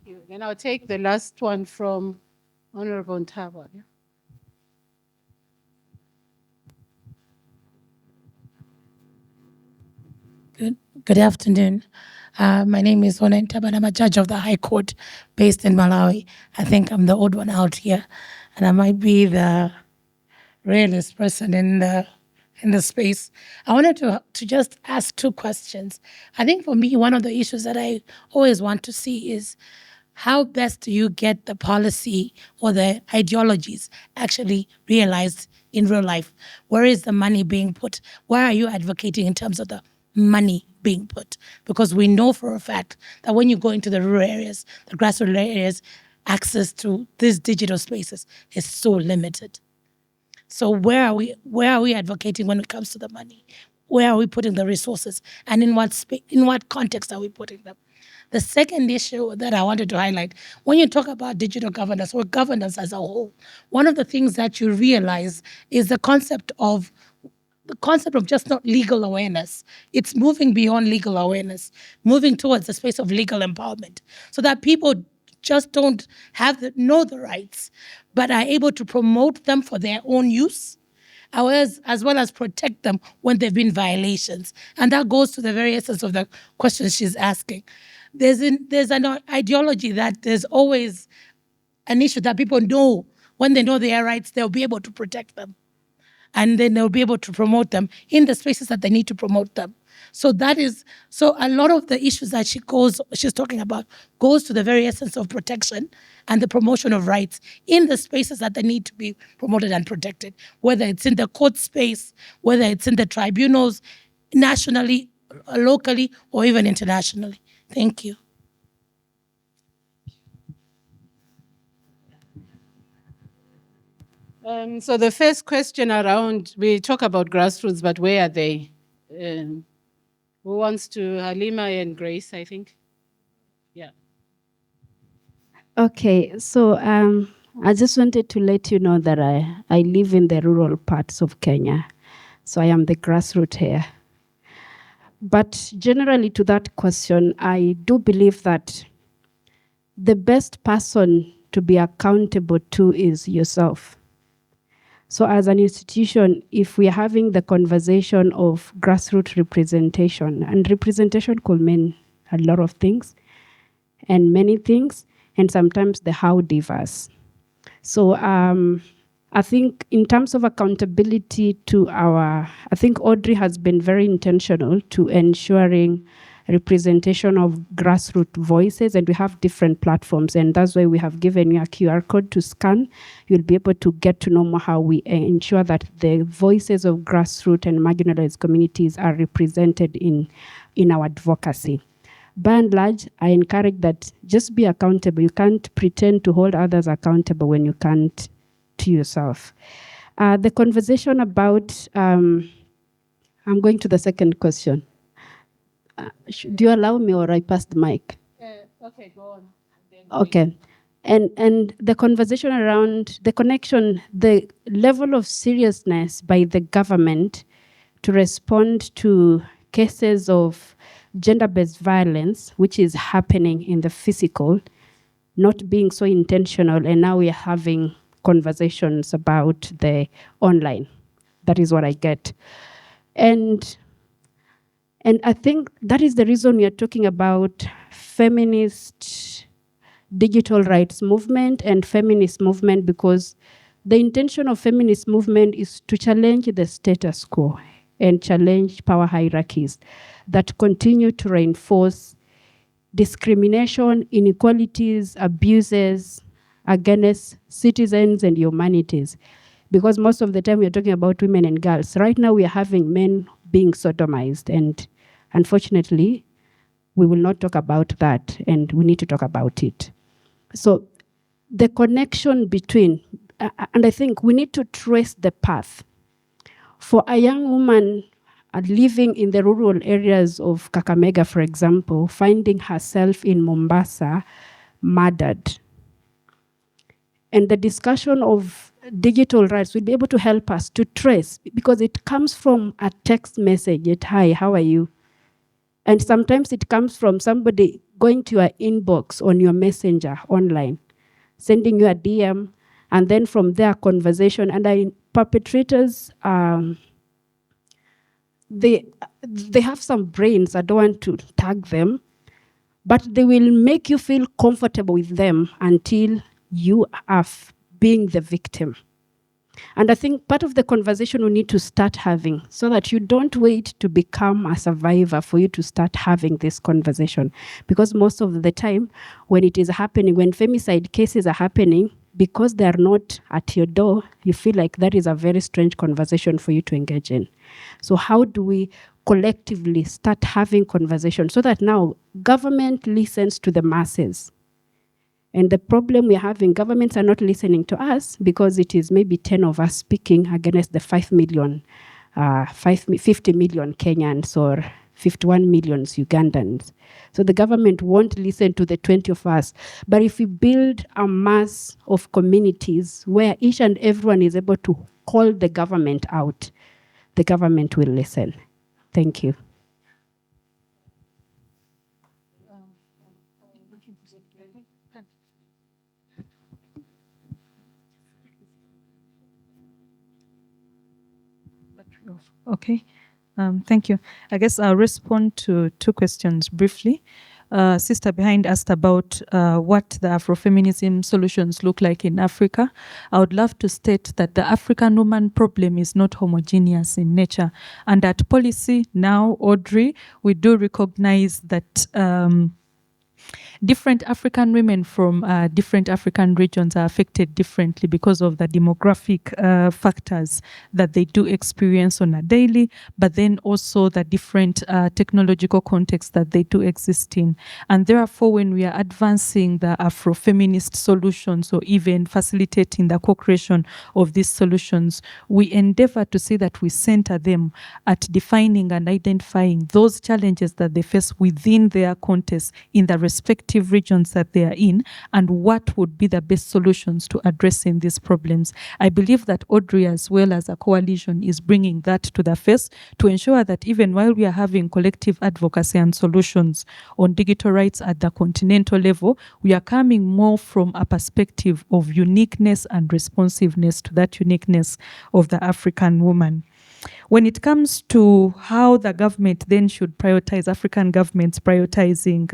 [SPEAKER 1] Thank you. Then I'll take the last one from Honorable Ntaba. Yeah.
[SPEAKER 10] Good afternoon. My name is Onenta, but I'm a judge of the High Court based in Malawi. I think I'm the odd one out here, and I might be the rarest person in the space. I wanted to just ask two questions. I think for me, one of the issues that I always want to see is how best do you get the policy or the ideologies actually realized in real life? Where is the money being put? Where are you advocating in terms of the money being put? Because we know for a fact that when you go into the rural areas, the grassroots areas, access to these digital spaces is so limited. So where are we advocating when it comes to the money? Where are we putting the resources? And in what context are we putting them? The second issue that I wanted to highlight, when you talk about digital governance or governance as a whole, one of the things that you realize is the concept of just not legal awareness. It's moving beyond legal awareness, moving towards the space of legal empowerment, so that people just don't know the rights, but are able to promote them for their own use, as well as protect them when there have been violations. And that goes to the very essence of the question she's asking. There's an ideology that there's always an issue that people know when they know their rights, they'll be able to protect them. And then they'll be able to promote them in the spaces that they need to promote them. So a lot of the issues that she's talking about goes to the very essence of protection and the promotion of rights in the spaces that they need to be promoted and protected, whether it's in the court space, whether it's in the tribunals, nationally, locally, or even internationally. Thank you.
[SPEAKER 1] So the first question around, we talk about grassroots, but where are they? Who wants to? Hallima and Grace, I think. Yeah.
[SPEAKER 2] Okay, so I just wanted to let you know that I live in the rural parts of Kenya. So I am the grassroots here. But generally to that question, I do believe that the best person to be accountable to is yourself. So as an institution, if we're having the conversation of grassroots representation, and representation could mean a lot of things and many things, and sometimes the how diverse. So I think in terms of accountability to I think AUDRi has been very intentional to ensuring representation of grassroots voices, and we have different platforms, and that's why we have given you a QR code to scan. You'll be able to get to know more how we ensure that the voices of grassroots and marginalized communities are represented in our advocacy. By and large, I encourage that just be accountable. You can't pretend to hold others accountable when you can't to yourself. The conversation about, I'm going to the second question. Do you allow me, or I pass the mic?
[SPEAKER 1] Okay, go on.
[SPEAKER 2] Okay. And the conversation around the connection, the level of seriousness by the government to respond to cases of gender-based violence, which is happening in the physical, not being so intentional, and now we are having conversations about the online. That is what I get. And I think that is the reason we are talking about feminist digital rights movement and feminist movement, because the intention of feminist movement is to challenge the status quo and challenge power hierarchies that continue to reinforce discrimination, inequalities, abuses against citizens and humanities. Because most of the time we are talking about women and girls. Right now we are having men being sodomized, and unfortunately, we will not talk about that, and we need to talk about it. So the connection between, and I think we need to trace the path. For a young woman living in the rural areas of Kakamega, for example, finding herself in Mombasa murdered. And the discussion of digital rights will be able to help us to trace, because it comes from a text message, hi, how are you? And sometimes it comes from somebody going to your inbox on your messenger online, sending you a DM, and then from there, conversation. And perpetrators, they have some brains, I don't want to tag them, but they will make you feel comfortable with them until you are being the victim. And I think part of the conversation we need to start having, so that you don't wait to become a survivor for you to start having this conversation. Because most of the time, when it is happening, when femicide cases are happening, because they are not at your door, you feel like that is a very strange conversation for you to engage in. So how do we collectively start having conversations so that now government listens to the masses? And the problem we're having, governments are not listening to us because it is maybe 10 of us speaking against the 50 million Kenyans or 51 million Ugandans. So the government won't listen to the 20 of us. But if we build a mass of communities where each and everyone is able to call the government out, the government will listen. Thank you.
[SPEAKER 5] Okay, thank you. I guess I'll respond to two questions briefly. Sister behind asked about what the Afrofeminism solutions look like in Africa. I would love to state that the African woman problem is not homogeneous in nature. And at policy now, AUDRi, we do recognize that different African women from different African regions are affected differently because of the demographic factors that they do experience on a daily, but then also the different technological contexts that they do exist in. And therefore, when we are advancing the Afro-feminist solutions or even facilitating the co-creation of these solutions, we endeavor to see that we center them at defining and identifying those challenges that they face within their context in the respective regions that they are in, and what would be the best solutions to addressing these problems. I believe that AUDRi, as well as a coalition, is bringing that to the face to ensure that even while we are having collective advocacy and solutions on digital rights at the continental level, we are coming more from a perspective of uniqueness and responsiveness to that uniqueness of the African woman. When it comes to how the government then should prioritize, African governments prioritizing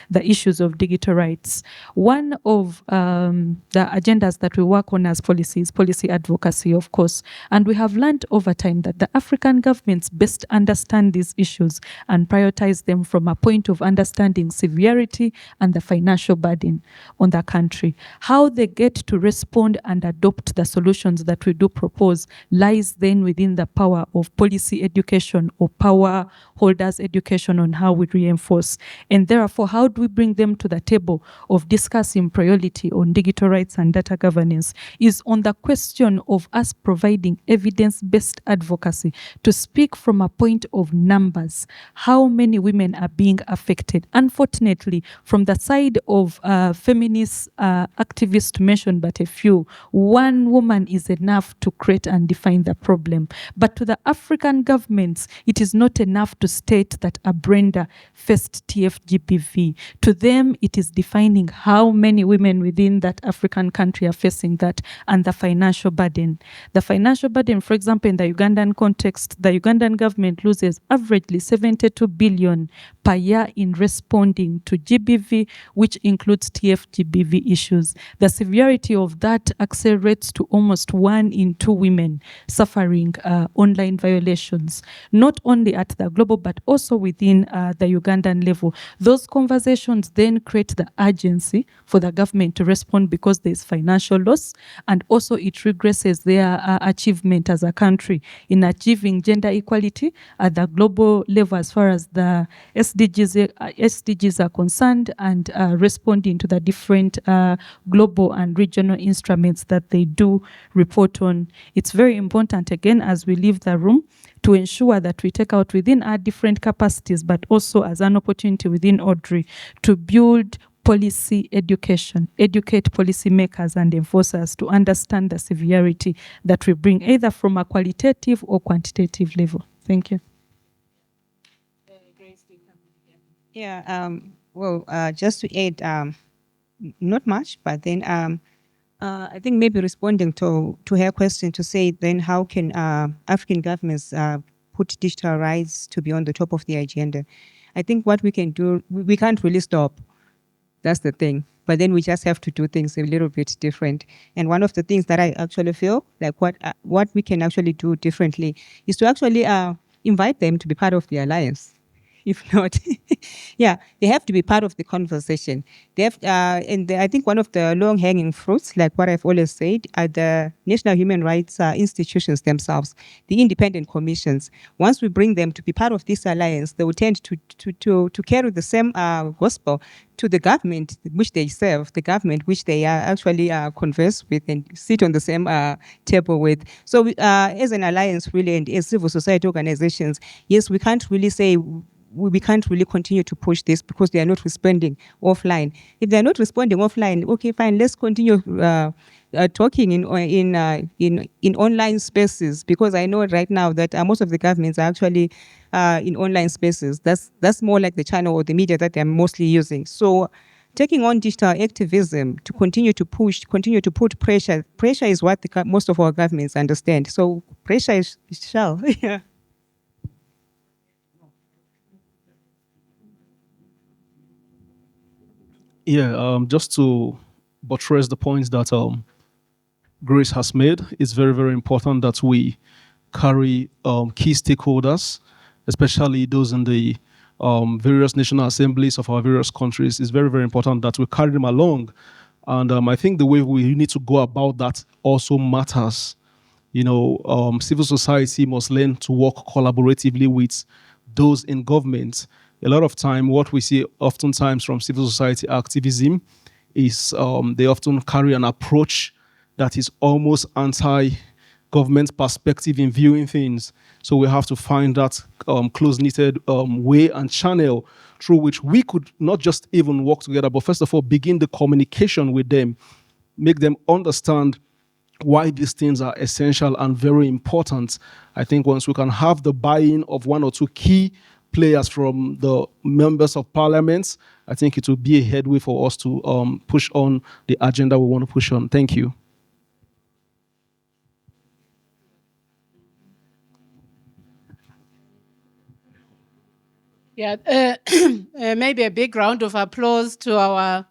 [SPEAKER 5] the issues of digital rights, one of the agendas that we work on as policy is policy advocacy, of course. And we have learned over time that the African governments best understand these issues and prioritize them from a point of understanding severity and the financial burden on the country. How they get to respond and adopt the solutions that we do propose lies then within the power of policy education or power holders education on how we reinforce. And therefore, how do we bring them to the table of discussing priority on digital rights and data governance is on the question of us providing evidence-based advocacy to speak from a point of numbers. How many women are being affected? Unfortunately, from the side of feminist activists, to mention but a few, one woman is enough to create and define the problem. But to the African governments, it is not enough to state that a Brenda faced TFGBV. To them, it is defining how many women within that African country are facing that and the financial burden. The financial burden, for example, in the Ugandan context, the Ugandan government loses averagely 72 billion per year in responding to GBV, which includes TFGBV issues. The severity of that accelerates to almost 1 in 2 women suffering only online violations, not only at the global but also within the Ugandan level. Those conversations then create the urgency for the government to respond because there's financial loss, and also it regresses their achievement as a country in achieving gender equality at the global level as far as the SDGs are concerned, and responding to the different global and regional instruments that they do report on. It's very important, again, as we leave the room, to ensure that we take out within our different capacities, but also as an opportunity within AUDRi to build policy education, educate policymakers and enforcers to understand the severity that we bring either from a qualitative or quantitative level. Thank you.
[SPEAKER 4] Yeah, well, just to add, not much, but then I think maybe responding to her question to say then how can African governments put digital rights to be on the top of the agenda? I think what we can do, we can't really stop. That's the thing. But then we just have to do things a little bit different. And one of the things that I actually feel like what we can actually do differently is to actually invite them to be part of the alliance. If not, yeah, they have to be part of the conversation. They have, I think one of the long-hanging fruits, like what I've always said, are the national human rights institutions themselves, the independent commissions. Once we bring them to be part of this alliance, they will tend to carry the same gospel to the government which they serve, the government which they actually converse with and sit on the same table with. So as an alliance, really, and as civil society organizations, yes, we can't really say we can't really continue to push this because they are not responding offline. If they are not responding offline, okay, fine, let's continue talking in online spaces, because I know right now that most of the governments are actually in online spaces. That's more like the channel or the media that they're mostly using. So taking on digital activism to continue to push, continue to put pressure. Pressure is what most of our governments understand. So pressure is shall. Yeah.
[SPEAKER 6] Yeah, just to buttress the points that Grace has made, it's very, very important that we carry key stakeholders, especially those in the various national assemblies of our various countries. It's very, very important that we carry them along. And I think the way we need to go about that also matters. You know, civil society must learn to work collaboratively with those in government. A lot of time, what we see oftentimes from civil society activism is they often carry an approach that is almost anti-government perspective in viewing things. So we have to find that close-knitted way and channel through which we could not just even work together, but first of all, begin the communication with them, make them understand why these things are essential and very important. I think once we can have the buy-in of one or two key players from the members of parliaments, I think it will be a headway for us to push on the agenda we want to push on. Thank you.
[SPEAKER 1] Yeah, maybe a big round of applause to our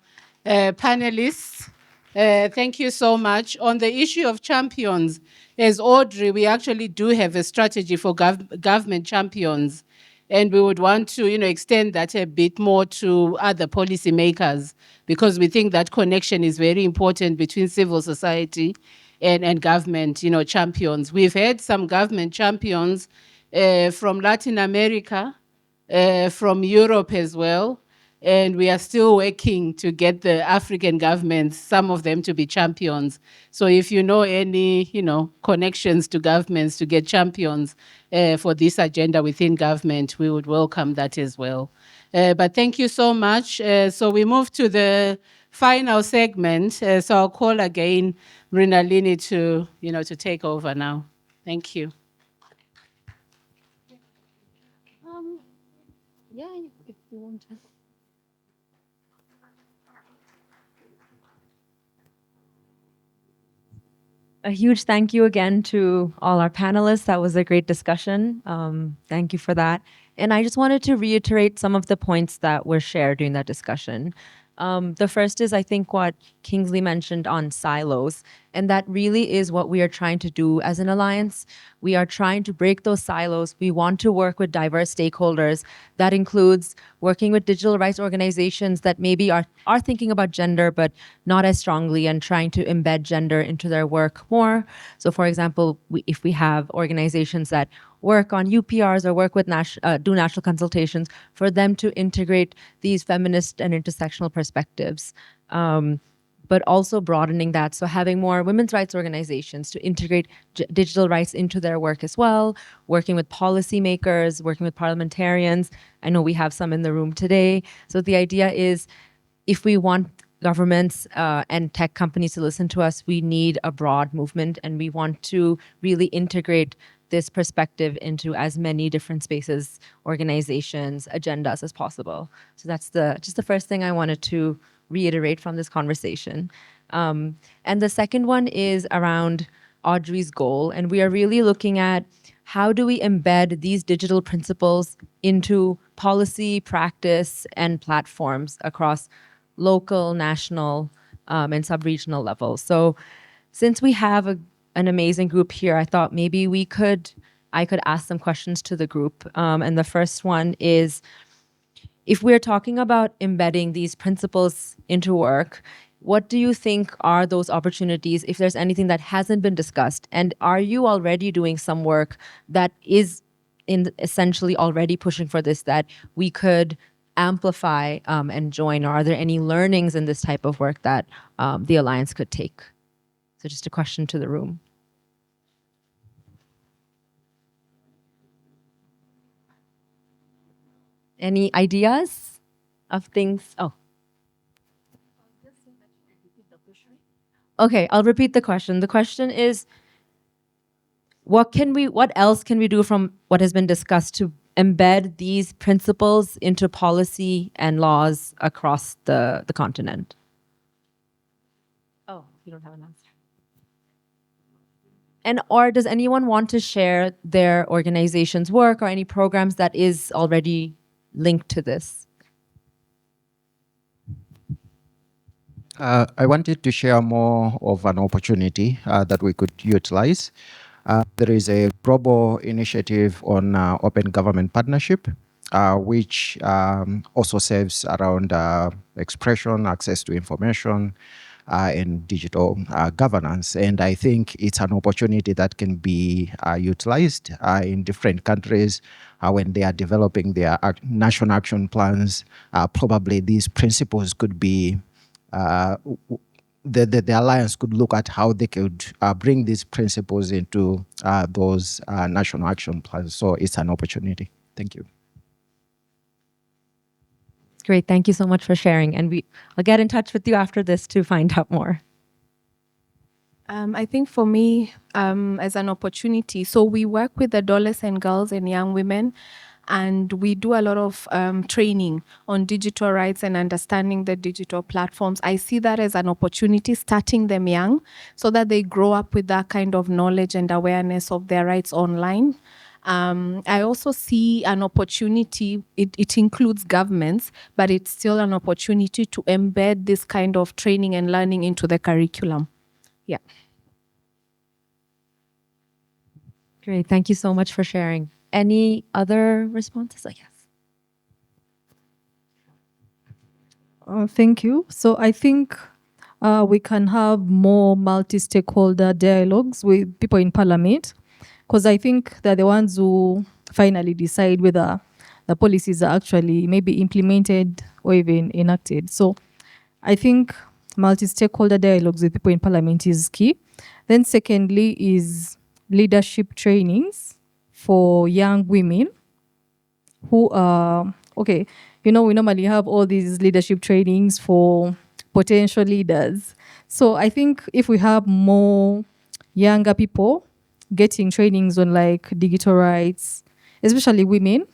[SPEAKER 1] panelists. Thank you so much. On the issue of champions, as AUDRi, we actually do have a strategy for government champions. And we would want to, extend that a bit more to other policymakers, because we think that connection is very important between civil society and government, champions. We've had some government champions from Latin America, from Europe as well. And we are still working to get the African governments, some of them, to be champions. So if you know any, connections to governments to get champions for this agenda within government, we would welcome that as well. But thank you so much. So we move to the final segment. So I'll call again Mrinalini to take over now. Thank you.
[SPEAKER 7] Yeah, if you want to.
[SPEAKER 11] A huge thank you again to all our panelists. That was a great discussion. Thank you for that. And I just wanted to reiterate some of the points that were shared during that discussion. The first is, I think, what Kingsley mentioned on silos. And that really is what we are trying to do as an alliance. We are trying to break those silos. We want to work with diverse stakeholders. That includes working with digital rights organizations that maybe are thinking about gender, but not as strongly, and trying to embed gender into their work more. So for example, if we have organizations that work on UPRs or work with do national consultations, for them to integrate these feminist and intersectional perspectives. But also broadening that. So having more women's rights organizations to integrate digital rights into their work as well, working with policymakers, working with parliamentarians. I know we have some in the room today. So the idea is, if we want governments and tech companies to listen to us, we need a broad movement, and we want to really integrate this perspective into as many different spaces, organizations, agendas as possible. So that's just the first thing I wanted to reiterate from this conversation. And the second one is around AUDRi's goal. And we are really looking at how do we embed these digital principles into policy, practice, and platforms across local, national, and sub-regional levels. So since we have an amazing group here, I thought maybe I could ask some questions to the group. And the first one is, if we're talking about embedding these principles into work, what do you think are those opportunities, if there's anything that hasn't been discussed? And are you already doing some work that is essentially already pushing for this, that we could amplify and join? Or are there any learnings in this type of work that the Alliance could take? So just a question to the room. Any ideas of things? Oh. Okay, I'll repeat the question. The question is, what else can we do from what has been discussed to embed these principles into policy and laws across the continent? Oh, you don't have an answer. Or does anyone want to share their organization's work or any programs that is already linked to this?
[SPEAKER 8] I wanted to share more of an opportunity that we could utilize. There is a global initiative on open government partnership, which also serves around expression, access to information, and digital governance. And I think it's an opportunity that can be utilized in different countries when they are developing their national action plans. Probably these principles could be the Alliance could look at how they could bring these principles into those national action plans. So it's an opportunity. Thank you.
[SPEAKER 11] Great, thank you so much for sharing. And I'll get in touch with you after this to find out more.
[SPEAKER 7] I think for me, as an opportunity, so we work with adolescent girls and young women, and we do a lot of training on digital rights and understanding the digital platforms. I see that as an opportunity, starting them young, so that they grow up with that kind of knowledge and awareness of their rights online. I also see an opportunity, it includes governments, but it's still an opportunity to embed this kind of training and learning into the curriculum. Yeah.
[SPEAKER 11] Great, thank you so much for sharing. Any other responses? I guess.
[SPEAKER 5] Thank you. So I think we can have more multi-stakeholder dialogues with people in parliament, because I think they're the ones who finally decide whether the policies are actually maybe implemented or even enacted. So I think multi-stakeholder dialogues with people in parliament is key. Then secondly is leadership trainings for young women who are, okay, we normally have all these leadership trainings for potential leaders. So I think if we have more younger people getting trainings on like digital rights, especially women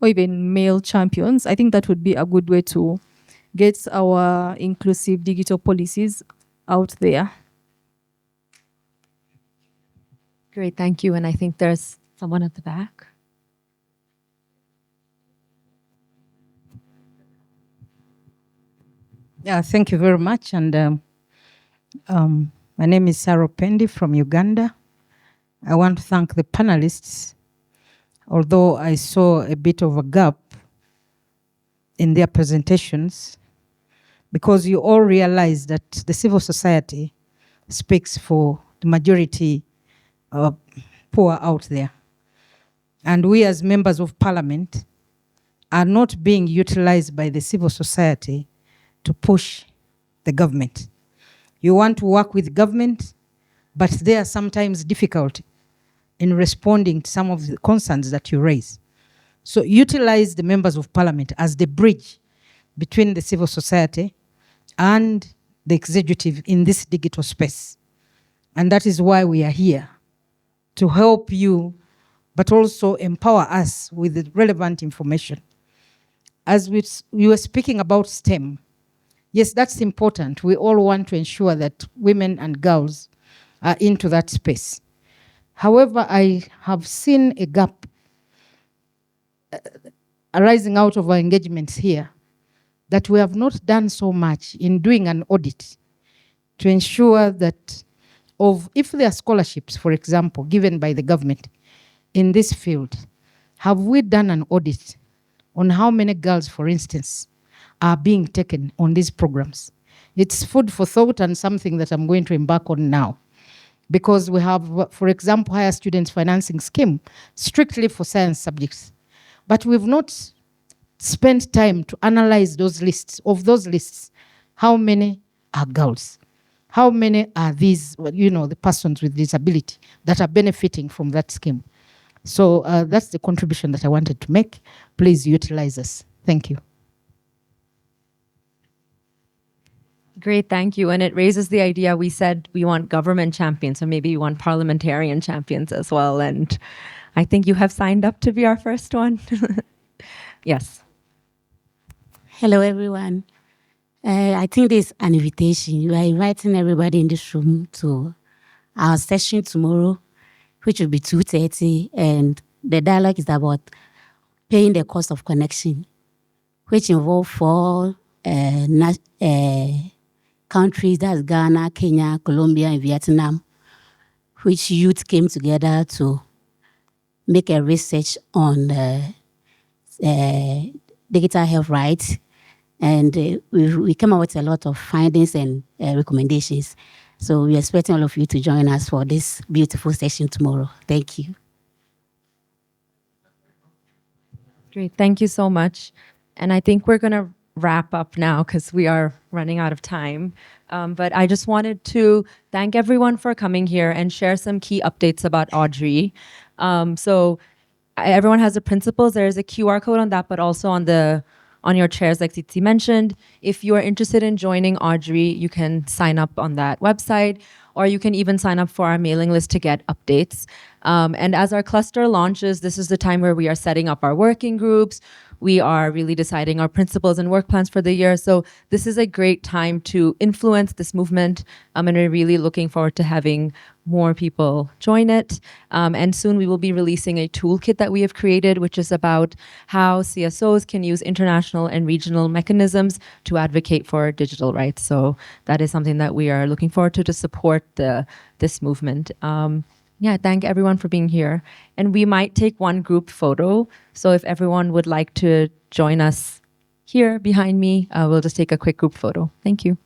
[SPEAKER 5] or even male champions, I think that would be a good way to get our inclusive digital policies out there.
[SPEAKER 11] Great, thank you. And I think there's someone at the back.
[SPEAKER 12] Yeah, thank you very much. And my name is Sarah Pendi from Uganda. I want to thank the panelists, although I saw a bit of a gap in their presentations, because you all realize that the civil society speaks for the majority poor out there. And we as members of parliament are not being utilized by the civil society to push the government. You want to work with government, but they are sometimes difficult in responding to some of the concerns that you raise. So utilize the members of parliament as the bridge between the civil society and the executive in this digital space. And that is why we are here, to help you, but also empower us with the relevant information. As we were speaking about STEM, yes, that's important. We all want to ensure that women and girls are into that space. However, I have seen a gap arising out of our engagements here, that we have not done so much in doing an audit to ensure that if there are scholarships, for example, given by the government in this field, have we done an audit on how many girls, for instance, are being taken on these programs? It's food for thought and something that I'm going to embark on now. Because we have, for example, higher students financing scheme strictly for science subjects. But we've not spent time to analyze those lists. Of those lists, how many are girls? How many are these, the persons with disability that are benefiting from that scheme? So that's the contribution that I wanted to make. Please utilize us. Thank you.
[SPEAKER 11] Great, thank you. And it raises the idea, we said we want government champions, so maybe we want parliamentarian champions as well. And I think you have signed up to be our first one. Yes.
[SPEAKER 13] Hello, everyone. I think this is an invitation. You are inviting everybody in this room to our session tomorrow, which will be 2:30. And the dialogue is about paying the cost of connection, which involves 4 countries, that's Ghana, Kenya, Colombia, and Vietnam, which youth came together to make a research on digital health rights. And we came up with a lot of findings and recommendations. So we're expecting all of you to join us for this beautiful session tomorrow. Thank you.
[SPEAKER 11] Great, thank you so much. And I think we're going to wrap up now because we are running out of time. But I just wanted to thank everyone for coming here and share some key updates about AUDRi. So everyone has the principles. There is a QR code on that, but also on your chairs, like Tsitsi mentioned. If you are interested in joining AUDRi, you can sign up on that website, or you can even sign up for our mailing list to get updates. And as our cluster launches, this is the time where we are setting up our working groups. We are really deciding our principles and work plans for the year. So this is a great time to influence this movement. And we're really looking forward to having more people join it. And soon we will be releasing a toolkit that we have created, which is about how CSOs can use international and regional mechanisms to advocate for digital rights. So that is something that we are looking forward to support this movement. Yeah, thank everyone for being here. And we might take one group photo. So if everyone would like to join us here behind me, we'll just take a quick group photo. Thank you.